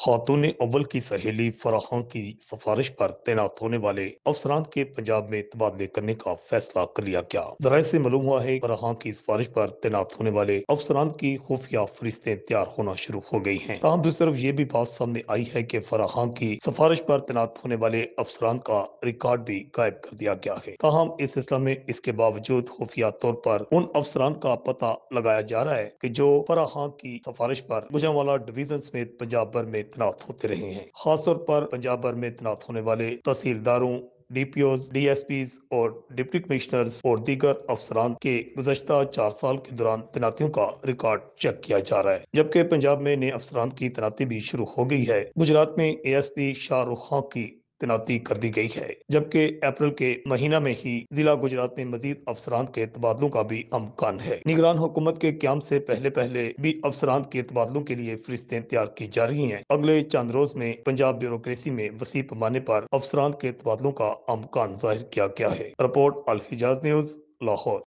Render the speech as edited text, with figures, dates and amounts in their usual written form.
खातून अव्वल की सहेली फराह की सिफारिश पर तैनात होने वाले अफसरान के पंजाब में तबादले करने का फैसला कर लिया गया। जराये से मालूम हुआ है फराह की सिफारिश पर तैनात होने वाले अफसरान की खुफिया फरिश्तें तैयार होना शुरू हो गई हैं। ताहम दूसरी तरफ ये भी बात सामने आई है कि फराह की सिफारिश पर तैनात होने वाले अफसरान का रिकॉर्ड भी गायब कर दिया गया है। ताहम इस सिलसिला में इसके बावजूद खुफिया तौर पर उन अफसरान का पता लगाया जा रहा है कि जो फराह की सिफारिश पर गुजरांवाला डिवीजन समेत पंजाब भर में तैनात होते रहे हैं। खासतौर पर पंजाब भर में तैनात होने वाले तहसीलदारों, डीपीओज, डीएसपीज और डिप्टी कमिश्नर्स और दीगर अफसरान के गुज़श्ता 4 साल के दौरान तैनातियों का रिकॉर्ड चेक किया जा रहा है, जबकि पंजाब में नए अफसरान की तैनाती भी शुरू हो गई है। गुजरात में एएसपी शाहरुख खान की तैनाती कर दी गई है, जबकि अप्रैल के महीना में ही जिला गुजरात में मजीद अफसरान के तबादलों का भी अमकान है। निगरान हुकूमत के क्याम से पहले पहले भी अफसरान के तबादलों के लिए फरिश्तें तैयार की जा रही हैं। अगले चंद रोज में पंजाब ब्यूरोक्रेसी में वसी पैमाने पर अफसरान के तबादलों का अमकान जाहिर किया गया है। रिपोर्ट अल हिजाज न्यूज, लाहौर।